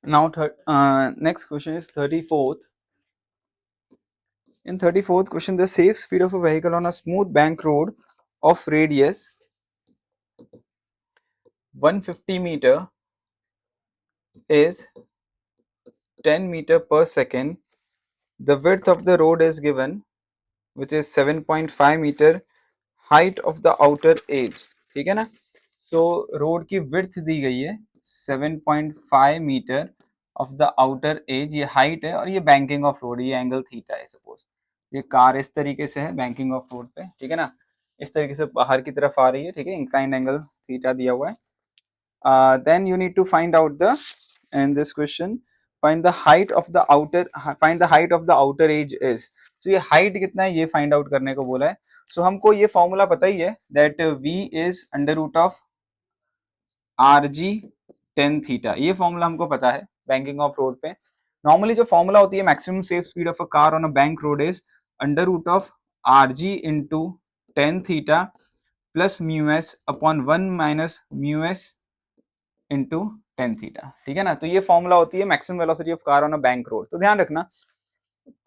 Now, next question is 34th. In 34th question, the safe speed of a vehicle on a smooth bank road of radius 150 meter is 10 meter per second. The width of the road is given, which is 7.5 meter. Height of the outer edge, ठीक है ना. So road की width दी गई है 7.5 metre of the outer edge, ये height है और ये बैंकिंग ऑफ रोड, ये एंगल थीटा है. सपोज ये कार इस तरीके से है बैंकिंग ऑफ रोड पे, ठीक है ना, इस तरीके से बाहर की तरफ आ रही है, ठीक है, इंक्लाइंड एंगल थीटा दिया हुआ है. Then you need to find out the, in this question, find the height of the outer edge is. So ये height कितना है ये find out करने को बोला है. So हमको ये फॉर्मूला पता ही है that v is under root of rg tan theta, ये फॉर्मूला हमको पता है बैंकिंग ऑफ रोड पे. नॉर्मली जो फॉर्मूला होती है maximum safe speed of a car on a bank road is under root of rg into tan theta plus mu S upon 1 minus mu S into tan theta, ठीक है ना. तो ये formula होती है maximum velocity of car on a bank road. तो ध्यान रखना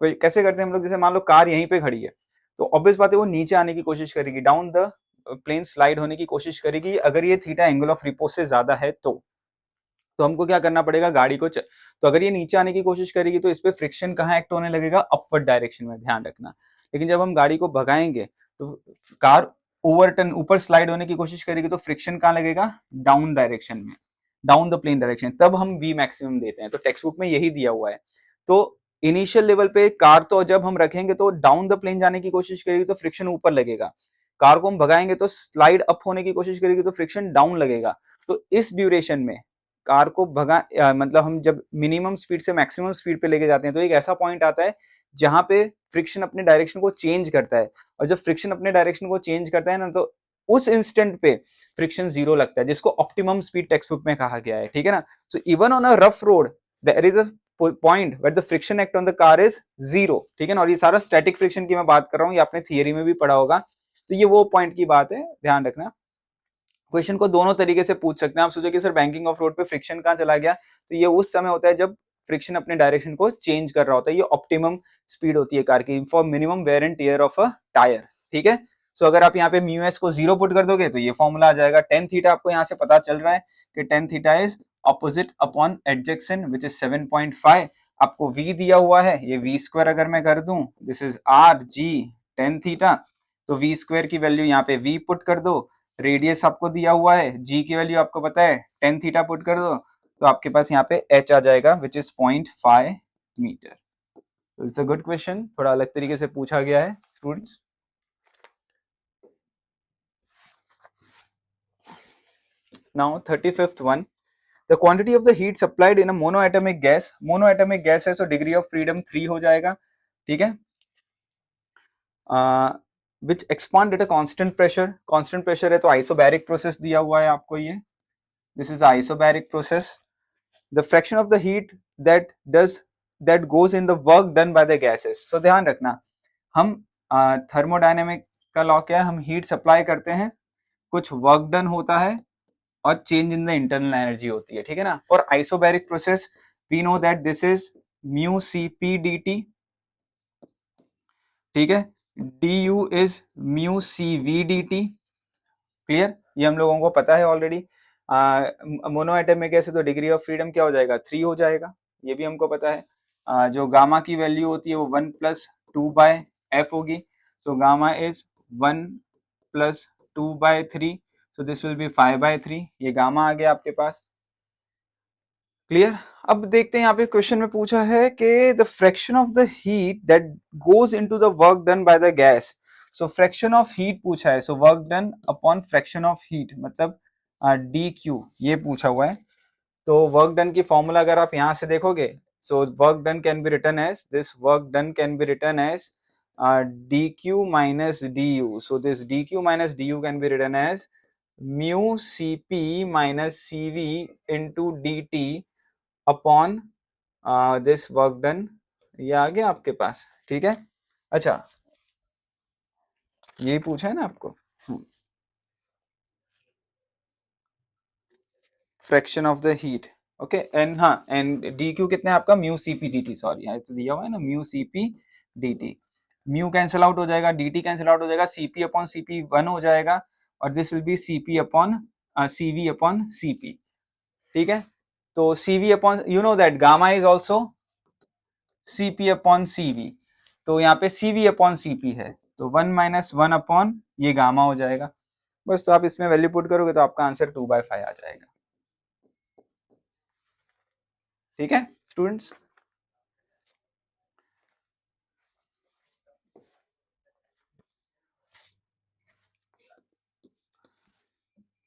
कैसे करते हैं हम लोग. जैसे मान लो कार यहीं पे खड़ी है तो ऑब्वियस बात है वो नीचे आने की कोशिश करेगी, डाउन द प्लेन स्लाइड होने की कोशिश करेगी. अगर ये थीटा एंगल ऑफ रिपोज से ज्यादा है तो हमको क्या करना पड़ेगा, गाड़ी को तो अगर ये नीचे आने की कोशिश करेगी तो इस पे फ्रिक्शन कहाँ एक्ट होने लगेगा, अपवर्ड डायरेक्शन में, ध्यान रखना. लेकिन जब हम गाड़ी को भगाएंगे तो कार ओवरटर्न ऊपर स्लाइड होने की कोशिश करेगी तो फ्रिक्शन कहाँ लगेगा, डाउन डायरेक्शन में, डाउन द प्लेन डायरेक्शन, तब हम वी मैक्सिमम देते हैं. तो टेक्स्ट बुक में यही दिया हुआ है. तो इनिशियल लेवल पे कार तो जब हम रखेंगे तो डाउन द प्लेन जाने की कोशिश करेगी तो फ्रिक्शन ऊपर लगेगा. कार को हम भगाएंगे तो स्लाइड अप होने की कोशिश करेगी तो फ्रिक्शन डाउन लगेगा. तो इस ड्यूरेशन में कार को मतलब हम जब मिनिमम स्पीड से मैक्सिमम स्पीड पे लेके जाते हैं तो एक ऐसा पॉइंट आता है जहां पे फ्रिक्शन अपने डायरेक्शन को चेंज करता है. और जब फ्रिक्शन अपने डायरेक्शन को चेंज करता है ना तो उस इंस्टेंट पे फ्रिक्शन जीरो लगता है, जिसको ऑप्टिमम स्पीड टेक्स्ट बुक में कहा गया है, ठीक है ना. So even on a rough road there is a point where the friction act on the car is zero, ठीक है ना. और ये सारा स्टैटिक फ्रिक्शन की मैं बात कर रहा हूँ, ये आपने थियरी में भी पढ़ा होगा. तो ये वो पॉइंट की बात है, ध्यान रखना. क्वेश्चन को दोनों तरीके से पूछ सकते हैं. आप सोचो कि सर बैंकिंग ऑफ रोड पे फ्रिक्शन कहाँ चला गया, तो ये उस समय होता है जब फ्रिक्शन अपने डायरेक्शन को चेंज कर रहा होता है. ये ऑप्टिमम स्पीड होती है कार की for minimum wear and tear of a tyre, ठीक है. सो अगर आप यहाँ पे म्यू एस को जीरो पुट कर दोगे तो ये फॉर्मूला आ जाएगा. टेन थीटा आपको यहाँ से पता चल रहा है कि ten theta is opposite upon एडजेक्शन विच इज 7.5. आपको v दिया हुआ है, ये v स्क्वायर अगर मैं कर दूं, this is R G tan theta. तो v स्क्वायर की वैल्यू यहाँ पे v पुट कर दो, रेडियस आपको दिया हुआ है, जी की वैल्यू आपको पता है, टेन थीटा पुट कर दो तो आपके पास यहाँ पे एच आ जाएगा विच इज 0.5 मीटर. तो इट्स अ गुड क्वेश्चन, थोड़ा अलग तरीके से पूछा गया है students. Now 35th one, the quantity of the heat supplied in a monoatomic gas. Monoatomic gas है, सो डिग्री ऑफ फ्रीडम 3 हो जाएगा, ठीक है. Which expand at a constant pressure, constant pressure है तो आइसोबैरिक प्रोसेस दिया हुआ है आपको, ये this is isobaric process. The fraction of the heat that goes in the work done by the gases. So ध्यान रखना, हम थर्मोडायनेमिक का लॉ क्या है, हम हीट सप्लाई करते हैं, कुछ वर्क डन होता है और change in the internal energy होती है, ठीक है ना. For isobaric process we know that this is mu C P D T, ठीक है. D U is mu C V D T, clear, ये हम लोगों को पता है ऑलरेडी. मोनोएटमिक गैस है तो डिग्री ऑफ फ्रीडम क्या हो जाएगा, 3 हो जाएगा, ये भी हमको पता है. जो गामा की वैल्यू होती है वो 1 प्लस 2 बाय एफ होगी. So gamma is 1 plus 2 by 3, so this will be 5 by 3. ये गामा आ गया आपके पास, क्लियर. अब देखते हैं यहाँ पे क्वेश्चन में पूछा है कि the fraction of the heat that goes into the work done by the gas. So fraction of heat पूछा है, सो work done upon fraction of heat मतलब डी क्यू, ये पूछा हुआ है. तो वर्क डन की फॉर्मूला अगर आप यहाँ से देखोगे, so work done can be written as this, work done can be written as D Q minus D U. So this D Q minus D U can be written as mu C P minus C V into D T upon this work done. ये आ गया आपके पास, ठीक है. अच्छा, यही पूछा है ना आपको, fraction of the heat. Okay and हाँ एंड डी क्यू कितना है आपका mu C P D T, sorry यहाँ तो दिया हुआ है ना mu C P D T, mu cancel out हो जाएगा, डी टी कैंसिल आउट हो जाएगा, C P upon C P 1 हो जाएगा और this will be C P upon C V upon C P. ठीक है, तो C V upon you know that gamma is also C P upon C V, तो यहाँ पे C V upon C P है तो 1 - 1 अपॉन ये gamma हो जाएगा। बस तो आप इसमें वैल्यू पुट करोगे तो आपका आंसर 2/5 आ जाएगा। ठीक है स्टूडेंट्स।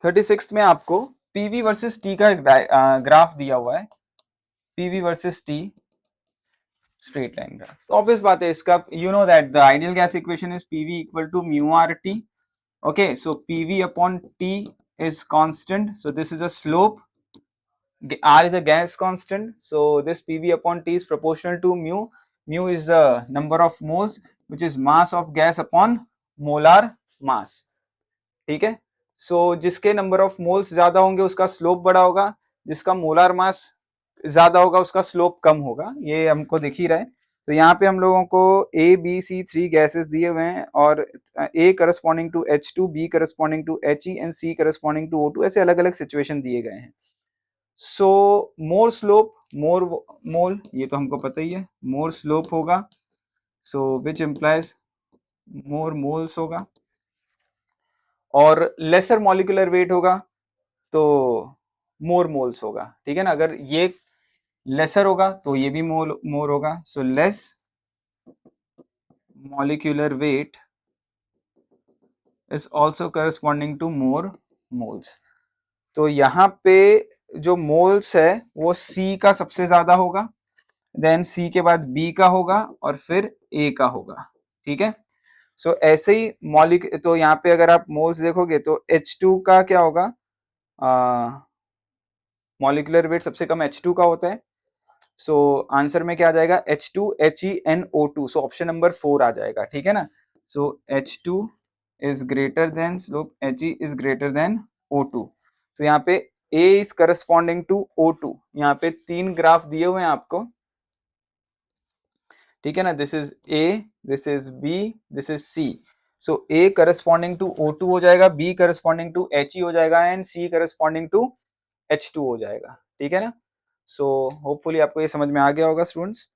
36 में आपको पीवी वर्सेस टी का ग्राफ दिया हुआ है, PV versus T straight line graph. तो ऑब्वियस बात है इसका, you know that the ideal gas equation is PV equal to mu R T. Okay so PV upon T is constant, so this is a slope, r is a gas constant, so this pv upon t is proportional to mu, mu is the number of moles which is mass of gas upon molar mass। ठीक है, सो जिसके number of moles ज्यादा होंगे उसका slope बड़ा होगा, जिसका molar mass ज्यादा होगा उसका स्लोप कम होगा, ये हमको दिख ही रहा है। तो यहाँ पे हम लोगों को ए बी सी 3 गैसेस दिए हुए हैं और A corresponding to H2, B corresponding to He and C corresponding to O2, ऐसे अलग अलग सिचुएशन दिए गए हैं। सो मोर स्लोप मोर मोल, ये तो हमको पता ही है, मोर स्लोप होगा, सो विच इम्प्लाइज मोर मोल्स होगा, और लेसर मॉलिक्यूलर वेट होगा तो मोर मोल्स होगा। ठीक है ना, अगर ये लेसर होगा तो ये भी मोर होगा, so less molecular weight is also corresponding to more moles. तो यहाँ पे जो मोल्स है वो सी का सबसे ज्यादा होगा, देन सी के बाद बी का होगा और फिर ए का होगा। ठीक है, सो ऐसे ही तो यहाँ पे अगर आप मोल्स देखोगे तो H2 का क्या होगा, मॉलिक्यूलर वेट सबसे कम H2 का होता है, सो आंसर में क्या आ जाएगा H2HeNO2, सो ऑप्शन नंबर 4 आ जाएगा। ठीक है ना, सो H2 is greater than slope He is greater than O2, सो यहाँ पे A is corresponding to O2, यहाँ पे 3 ग्राफ दिए हुए हैं आपको। ठीक है ना, this is A, this is B, this is C, so A corresponding to O2 हो जाएगा, B करस्पॉन्डिंग टू He हो जाएगा and C corresponding to H2 हो जाएगा। ठीक है ना, सो होपफुली आपको ये समझ में आ गया होगा students.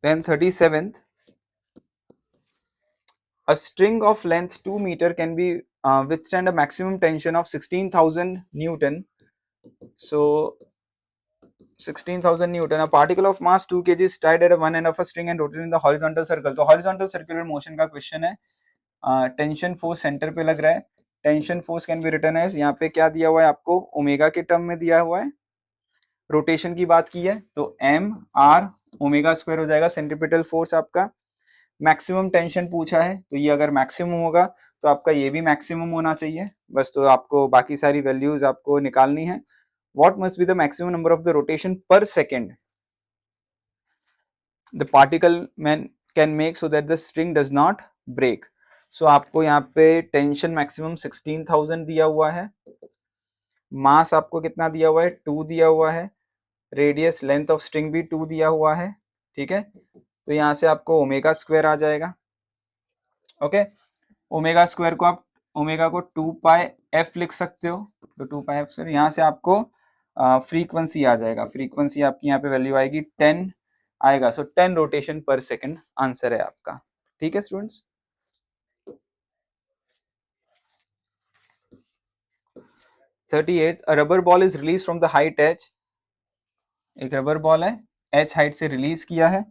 Then 37th, a string of length 2 meter can be withstand a maximum tension of 16,000 Newton. So 16,000 Newton, a particle of mass 2 kg is tied at one end of a string and rotated in the horizontal circle. तो horizontal circular motion का question है, tension force centre पे लग रहा है, tension force can be written as, यहाँ पे क्या दिया हुआ है आपको, ओमेगा के टर्म में दिया हुआ है, रोटेशन की बात की है तो एम आर ओमेगा स्क्वायर हो जाएगा सेंट्रीपिटल फोर्स आपका। मैक्सिमम टेंशन पूछा है तो ये अगर मैक्सिमम होगा तो आपका ये भी मैक्सिमम होना चाहिए, बस तो आपको बाकी सारी वैल्यूज आपको निकालनी है। What must be the maximum number of the rotation per second the particle man can make so that the string does not break. So आपको यहाँ पे टेंशन मैक्सिमम 16,000 दिया हुआ है, मास आपको कितना दिया हुआ है 2 दिया हुआ है, रेडियस लेंथ ऑफ स्ट्रिंग भी 2 दिया हुआ है। ठीक है, तो यहाँ से आपको ओमेगा स्क्वायर आ जाएगा। ओके, ओमेगा स्क्वायर को आप ओमेगा को 2πf लिख सकते हो, तो 2πf स्क्वायर यहाँ से आपको फ्रीक्वेंसी आ जाएगा, फ्रीक्वेंसी आपकी यहाँ पे वैल्यू आएगी 10 आएगा, सो 10 रोटेशन पर सेकंड आंसर है आपका। ठीक है students. 38, a rubber ball is released from the height h, एक रबर बॉल है h हाइट से रिलीज किया है,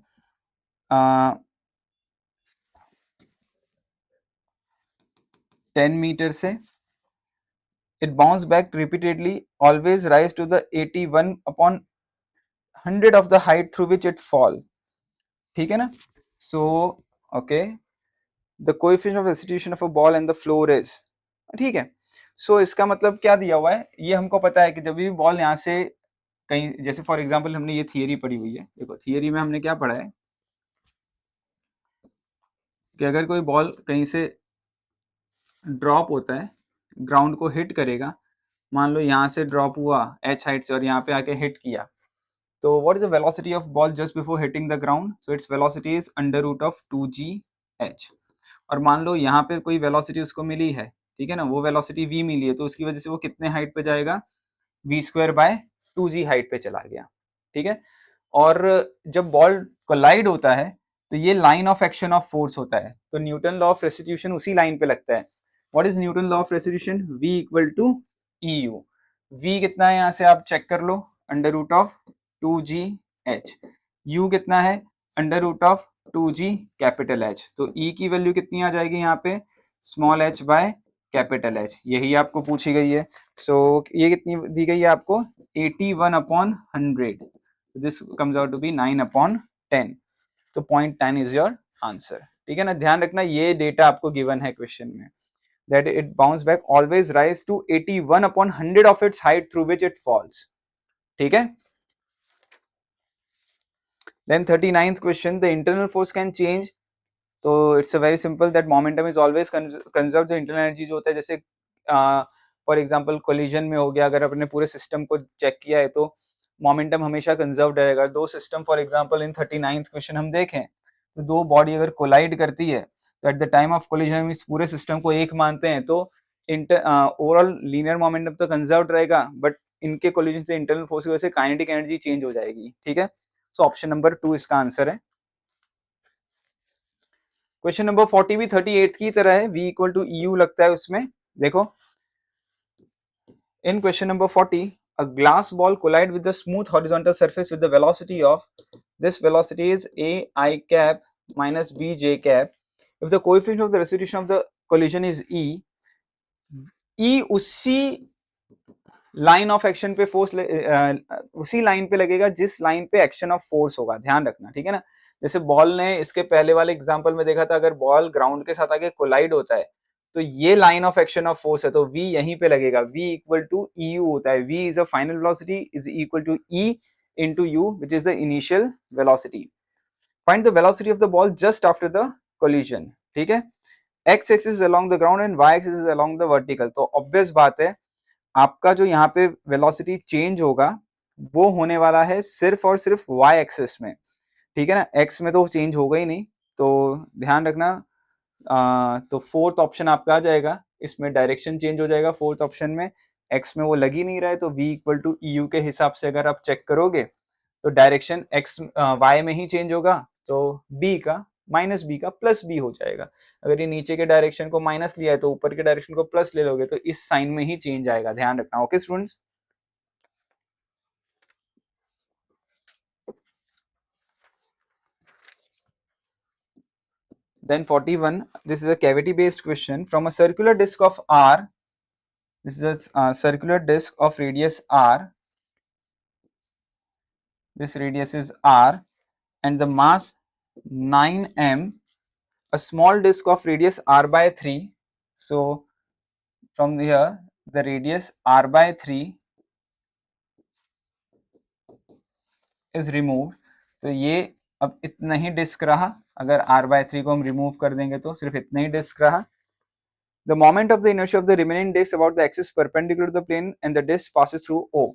10 मीटर से, it bounced back repeatedly, always rise to the 81 upon 100 of the height through which it fall। ठीक है ना, so okay the coefficient of restitution of a ball and the floor is, ठीक है, सो इसका मतलब क्या दिया हुआ है, ये हमको पता है कि जब भी बॉल यहाँ से कहीं, जैसे फॉर एग्जांपल हमने ये थियरी पढ़ी हुई है, देखो थियरी में हमने क्या पढ़ा है कि अगर कोई बॉल कहीं से ड्रॉप होता है, ग्राउंड को हिट करेगा मान लो यहाँ से ड्रॉप हुआ h हाइट से और यहाँ पे आके हिट किया, तो what is the velocity of ball just before hitting the ground? So its velocity is under root of 2gh। और मान लो यहाँ पे कोई वेलोसिटी उसको मिली है, ठीक है ना, वो वेलोसिटी v मिली है, तो उसकी वजह से वो कितने हाइट पे जाएगा? v²/2g हाइट पे चला गया, ठीक है। और जब बॉल कोलाइड होता है तो ये line of action of force होता है, तो न्यूटन लॉ ऑफ रेस्टिट्यूशन उसी लाइन पे लगता है। What is Newton law of restitution? v equal to EU। v कितना है यहाँ से आप चेक कर लो, under root of 2gh। u कितना है? Under root of 2g capital H। तो e की वैल्यू कितनी आ जाएगी यहाँ पे? Small h by capital H, यही आपको पूछी गई है। सो ये कितनी दी गई है आपको? 81/100। This comes out to be 9/10। तो 0.10 इज योर आंसर, ठीक है ना। ध्यान रखना ये डेटा आपको गिवन है क्वेश्चन में, that it bounce back always rise to 81/100 of its height through which it falls, ठीक है। Then 39th question, the internal force can change। तो it's a very simple that momentum is always conserve. जो internal energy जो होता है, जैसे for example collision में हो गया, अगर अपने पूरे सिस्टम को चेक किया है तो मोमेंटम हमेशा कंजर्व रहेगा। दो system for example in 39th question हम देखें तो दो बॉडी अगर कोलाइड करती है तो at the time of collision इस पूरे सिस्टम को एक मानते हैं, तो ओवरऑल लीनियर मोमेंटम तो कंजर्व रहेगा, बट इनके कोलिजन से इंटरनल फोर्स की वजह से काइनेटिक एनर्जी चेंज हो जाएगी, ठीक है। सो ऑप्शन नंबर 2 इसका आंसर है। क्वेश्चन नंबर 40 भी 38 की तरह है, v इक्वल टू EU लगता है उसमें। देखो in question number 40, a glass ball collide with the smooth horizontal surface with the velocity of, this velocity is a I cap minus b j cap। if the coefficient of the restitution of the collision is e उसी line of action पे force उसी line पे लगेगा जिस line पे action of force होगा, ध्यान रखना, ठीक है ना। जैसे बॉल ने इसके पहले वाले एग्जांपल में देखा था, अगर बॉल ग्राउंड के साथ आके कोलाइड होता है तो ये line of action of force है, तो v यहीं पे लगेगा। v इक्वल टू EU होता है, v is a final velocity is equal to e into u which is the initial velocity। find the velocity of the ball just after the collision, ठीक है। x axis is along the ground and y axis is along the vertical। तो obvious बात है आपका जो यहाँ पे velocity change होगा वो होने वाला है सिर्फ और सिर्फ y एक्सिस में, ठीक है ना। x में तो चेंज होगा ही नहीं, तो ध्यान रखना। तो फोर्थ ऑप्शन आपका आ जाएगा, इसमें डायरेक्शन चेंज हो जाएगा फोर्थ ऑप्शन में। x में वो लग ही नहीं रहा है, तो v इक्वल टू EU के हिसाब से अगर आप चेक करोगे तो डायरेक्शन y में ही चेंज होगा, तो b का माइनस बी का प्लस बी हो जाएगा। अगर ये नीचे के डायरेक्शन को माइनस लिया है तो ऊपर के डायरेक्शन को प्लस ले लोगे, तो इस साइन में ही चेंज आएगा, ध्यान रखना। Okay students. Then 41, this is a cavity based question. From a circular disc of r, this is a circular disc of radius r, this radius is r and the mass 9m, a small disc of radius r by 3। so from here the radius r by 3 is removed। तो ये अब इतना ही disc रहा, अगर r by 3 को हम remove कर देंगे तो सिर्फ इतना ही डिस्क रहा। The moment of the inertia of the remaining disc about the axis perpendicular to the plane and the disc passes through O।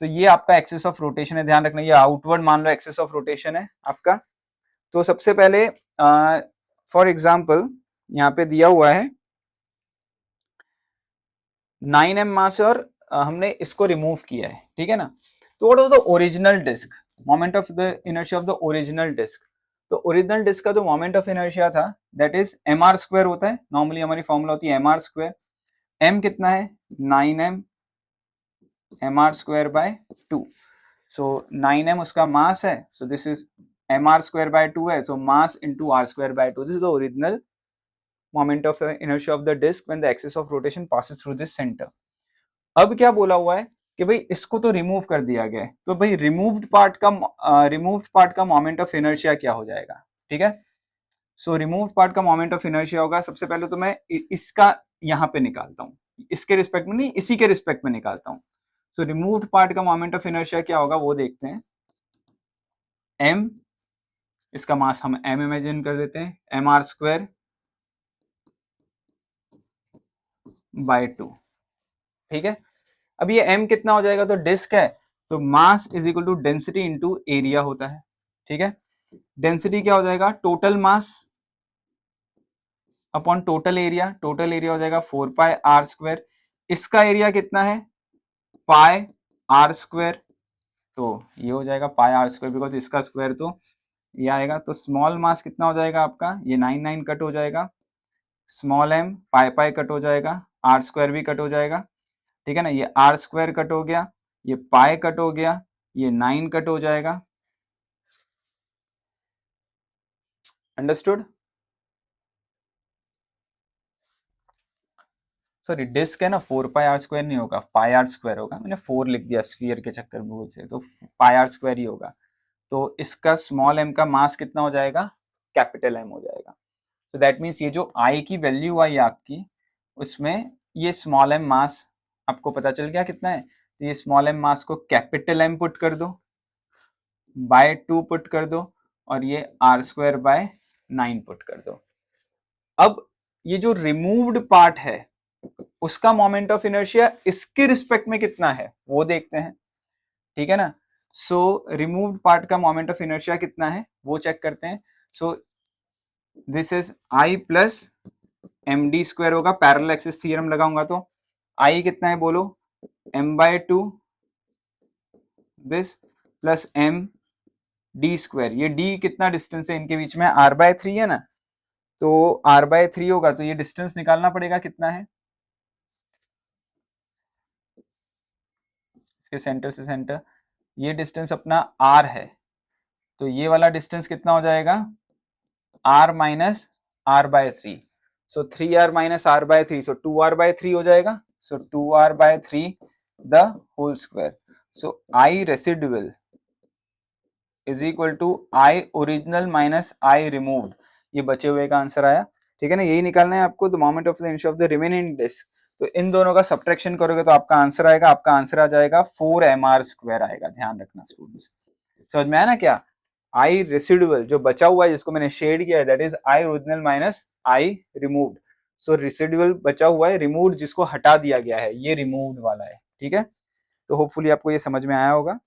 तो ये आपका एक्सिस ऑफ रोटेशन है, ध्यान रखना, ये आउटवर्ड मान लो एक्सिस ऑफ रोटेशन है आपका। तो सबसे पहले फॉर एग्जांपल यहाँ पे दिया हुआ है 9m मास और हमने इसको रिमूव किया है, ठीक है ना। तो what was the original disc, moment of the inertia of the original disc. तो ओरिजिनल डिस्क का जो मोमेंट ऑफ इनर्शिया था दैट इज mr² होता है, नॉर्मली हमारी फॉर्मूला होती है mr²। m कितना है? 9m mr² by 2। So 9m उसका मास है, सो दिस इज mr² बाय 2 है, so mass into r² by 2। This is the original moment of inertia of the disc when the axis of rotation passes through this center. अब क्या बोला हुआ है कि भाई इसको तो रिमूव कर दिया गया है, तो भाई रिमूव्ड पार्ट का मोमेंट ऑफ इनर्शिया क्या हो जाएगा, ठीक है। सो रिमूव्ड पार्ट का मोमेंट ऑफ इनर्शिया होगा, सबसे पहले तो मैं इसका यहाँ पे निकालता हूँ, इसके रिस्पेक्ट में नहीं, इसी के रिस्पेक्ट में निकालता हूँ। सो रिमूव्ड पार्ट का मोमेंट ऑफ इनर्शिया क्या होगा वो देखते हैं। m, इसका मास हम m इमेजिन कर देते हैं, mr² बाय 2, ठीक है। अब ये m कितना हो जाएगा, तो डिस्क है तो mass is equal to density into area होता है, ठीक है। डेंसिटी क्या हो जाएगा, total mass upon total area, total area हो जाएगा 4 पाई आर स्क्वायर, इसका एरिया कितना है पाई आर स्क्वायर, तो ये हो जाएगा पाई आर स्क्वायर बिकॉज इसका स्क्वायर तो ये आएगा, तो स्मॉल मास कितना हो जाएगा आपका, ये 9 कट हो जाएगा, स्मॉल m पाई पाई कट हो जाएगा, आर स्क्वायर भी कट हो जाएगा, ठीक है ना, ये आर स्क्वायर कट हो गया, ये पाई कट हो गया, ये 9 कट हो जाएगा, अंडरस्टूड। सॉरी डिस्क है ना 4 पाई आर स्क्वायर नहीं होगा, पाई आर स्क्वायर होगा, मैंने 4 लिख दिया स्फीयर के चक्कर में भूल से, तो पाई आर स्क्वायर ही होगा, तो इसका स्मॉल m का मास कितना हो जाएगा, कैपिटल M हो जाएगा। तो दैट मीन्स ये जो I की वैल्यू आई आपकी, उसमें ये स्मॉल m मास आपको पता चल गया कितना है, तो ये स्मॉल m मास को कैपिटल M पुट कर दो, बाय 2 पुट कर दो, और ये आर स्क्वायर बाय 9 पुट कर दो। अब ये जो रिमूव्ड पार्ट है उसका मोमेंट ऑफ इनर्शिया इसके रिस्पेक्ट में कितना है वो देखते हैं, ठीक है ना। सो रिमूव्ड पार्ट का मोमेंट ऑफ इनर्शिया कितना है वो चेक करते हैं। So this is I plus M D square होगा, पैरेलल एक्सिस थ्योरम लगाऊंगा तो आई कितना है बोलो, m by 2 this plus m D square, ये d कितना डिस्टेंस है इनके बीच में, r बाय 3 है ना, तो r बाय 3 होगा, तो ये डिस्टेंस निकालना पड़ेगा कितना है, इसके सेंटर से सेंटर, ये डिस्टेंस अपना r है, तो ये वाला डिस्टेंस कितना हो जाएगा r minus r by 3, so 3r minus r by 3, so 2r by 3 हो जाएगा, so 2r by 3 the whole square, so I residual is equal to I original minus I removed, ये बचे हुए का आंसर आया, ठीक है ना। यही निकालना है आपको, the moment of the inertia of the remaining disc, तो इन दोनों का सब्ट्रैक्शन करोगे तो आपका आंसर आएगा, आपका आंसर आ जाएगा 4mr स्क्वायर आएगा, ध्यान रखना स्टूडेंट्स, समझ में आया ना क्या। आई रेसिडुअल जो बचा हुआ है जिसको मैंने शेड किया है that is I original minus I removed, so residual बचा हुआ है, रिमूव्ड जिसको हटा दिया गया है, ये रिमूव्ड वाला है, ठीक है। तो होपफुली आपको ये समझ में आया होगा।